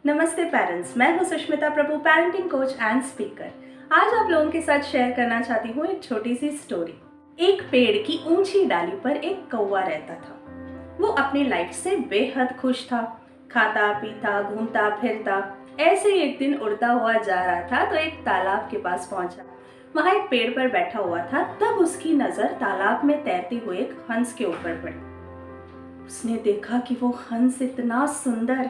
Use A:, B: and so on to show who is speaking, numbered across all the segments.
A: नमस्ते पेरेंट्स, मैं हूं सुष्मिता प्रभु, पेरेंटिंग कोच एंड स्पीकर। आज आप लोगों के साथ शेयर करना चाहती हूँ एक छोटी सी स्टोरी। एक पेड़ की ऊंची डाली पर एक कौवा रहता था। वो अपनी लाइफ से बेहद खुश था। खाता पीता घूमता फिरता ऐसे ही एक दिन उड़ता हुआ जा रहा था तो एक तालाब के पास पहुंचा। वहां एक पेड़ पर बैठा हुआ था। तब उसकी नजर तालाब में तैरते हुए एक हंस के ऊपर पड़ी। उसने देखा कि वो हंस इतना सुंदर।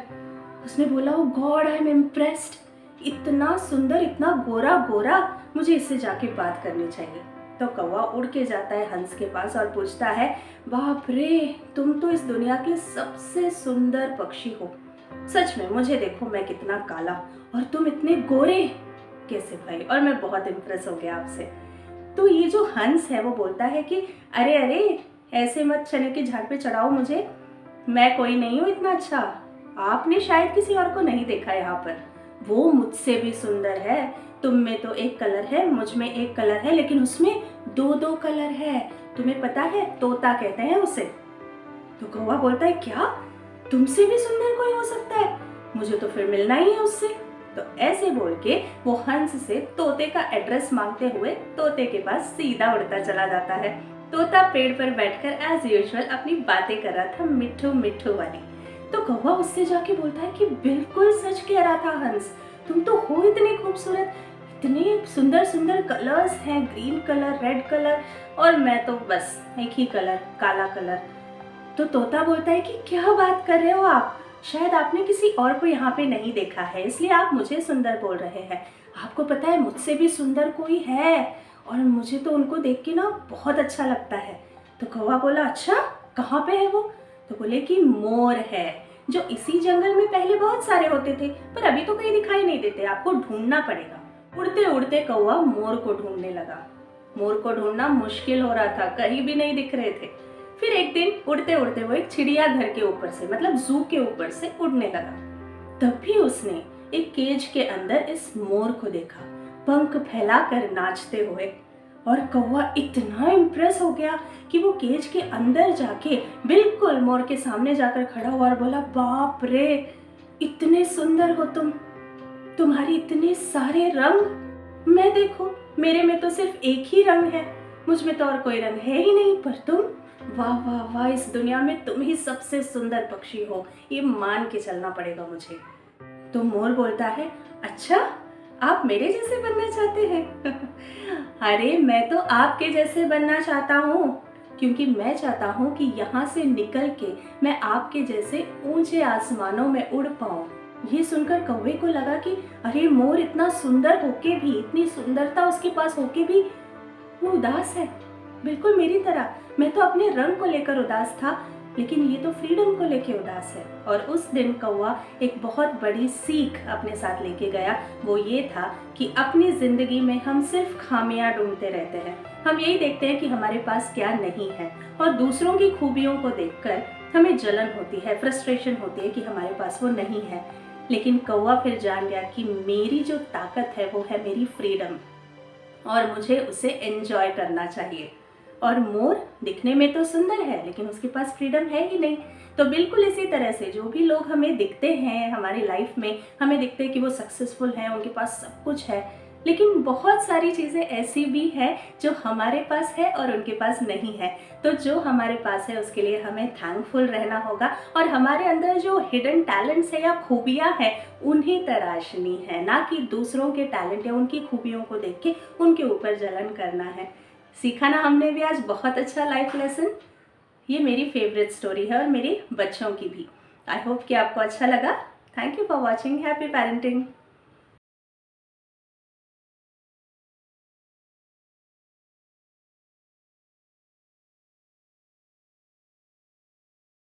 A: उसने बोला, ओ गॉड, आई एम इम्प्रेस्ड। इतना सुंदर, इतना गोरा गोरा, मुझे इससे जाके बात करनी चाहिए। तो कौवा उड़ के जाता है हंस के पास और पूछता है, बाप रे, तुम तो इस दुनिया के सबसे सुंदर पक्षी हो। सच में मुझे देखो, मैं कितना काला और तुम इतने गोरे कैसे भाई। और मैं बहुत इम्प्रेस हो गया आपसे। तो ये जो हंस है वो बोलता है कि अरे अरे, ऐसे मत चने के झाड़ पे चढ़ाओ मुझे। मैं कोई नहीं हूँ इतना अच्छा। आपने शायद किसी और को नहीं देखा यहाँ पर। वो मुझसे भी सुंदर है। तुम में तो एक कलर है, मुझ में एक कलर है, लेकिन उसमें दो दो कलर है। तुम्हें पता है, तोता कहते हैं उसे। तो कौवा बोलता है, क्या तुमसे भी सुंदर कोई हो सकता है? मुझे तो फिर मिलना ही है उससे। तो ऐसे बोल के वो हंस से तोते का एड्रेस मांगते हुए तोते के पास सीधा उड़ता चला जाता है। तोता पेड़ पर बैठकर एज यूजुअल अपनी बातें कर रहा था, मिठू मिठू वाली। तो कौवा उससे जाके बोलता है कि बिल्कुल सच कह रहा था हंस, तुम तो हो इतने खूबसूरत। इतने सुंदर सुंदर कलर्स हैं, ग्रीन कलर, रेड कलर, और मैं तो बस एक ही कलर, काला कलर। तो तोता बोलता है कि क्या बात कर रहे हो आप? शायद आपने किसी और को यहाँ पे नहीं देखा है, इसलिए आप मुझे सुंदर बोल रहे हैं। आपको पता है, मुझसे भी सुंदर कोई है और मुझे तो उनको देख के ना बहुत अच्छा लगता है। तो कौवा बोला, अच्छा, कहाँ पे है वो? तो बोले कि मोर है, जो इसी जंगल में पहले बहुत सारे होते थे, पर अभी तो कहीं दिखाई नहीं देते, आपको ढूंढना पड़ेगा। उड़ते उड़ते कौवा मोर को ढूंढने लगा। मोर को ढूंढना मुश्किल हो रहा था, कहीं भी नहीं दिख रहे थे। फिर एक दिन उड़ते उड़ते वो एक चिड़ियाघर के ऊपर से, मतलब जू के ऊपर से उड़ने लगा। तब भी उसने एक केज के अंदर इस मोर को देखा, पंख फैलाकर नाचते हुए। और कौवा इतना इम्प्रेस हो गया कि वो केज के अंदर जाके बिल्कुल मोर के सामने जाकर खड़ा हुआ और बोला, बाप रे, इतने सुंदर हो तुम, तुम्हारे इतने सारे रंग। मैं देखो, मेरे में तो सिर्फ एक ही रंग है, मुझ में तो और कोई रंग है ही नहीं, पर तुम, वाह वाह वाह, इस दुनिया में तुम ही सबसे सुंदर पक्षी हो, ये मान के चलना पड़ेगा मुझे। तो मोर बोलता है, अच्छा, आप मेरे जैसे बनना चाहते हैं? अरे, मैं तो आपके जैसे बनना चाहता हूँ, क्योंकि मैं चाहता हूँ कि यहाँ से निकल के मैं आपके जैसे ऊंचे आसमानों में उड़ पाऊँ। ये सुनकर कौवे को लगा कि अरे, मोर इतना सुंदर होके भी, इतनी सुंदरता उसके पास होके भी वो उदास है, बिल्कुल मेरी तरह। मैं तो अपने रंग को लेकर उदास था, लेकिन ये तो फ्रीडम को लेकर उदास है। और उस दिन कौवा एक बहुत बड़ी सीख अपने साथ लेके गया। वो ये था कि अपनी जिंदगी में हम सिर्फ खामियां ढूंढते रहते हैं। हम यही देखते हैं कि हमारे पास क्या नहीं है, और दूसरों की खूबियों को देखकर हमें जलन होती है, फ्रस्ट्रेशन होती है कि हमारे पास वो नहीं है। लेकिन कौवा फिर जान गया कि मेरी जो ताकत है वो है मेरी फ्रीडम, और मुझे उसे एंजॉय करना चाहिए। और मोर दिखने में तो सुंदर है, लेकिन उसके पास फ्रीडम है ही नहीं। तो बिल्कुल इसी तरह से जो भी लोग हमें दिखते हैं हमारी लाइफ में, हमें दिखते हैं कि वो सक्सेसफुल हैं, उनके पास सब कुछ है, लेकिन बहुत सारी चीज़ें ऐसी भी हैं जो हमारे पास है और उनके पास नहीं है। तो जो हमारे पास है उसके लिए हमें थैंकफुल रहना होगा, और हमारे अंदर जो हिडन टैलेंट्स है या खूबियाँ हैं उन्हें तराशनी है, ना कि दूसरों के टैलेंट या उनकी खूबियों को देख के उनके ऊपर जलन करना है। सीखा ना हमने भी आज बहुत अच्छा लाइफ लेसन। ये मेरी फेवरेट स्टोरी है और मेरे बच्चों की भी। आई होप कि आपको अच्छा लगा। Thank you for watching. Happy parenting.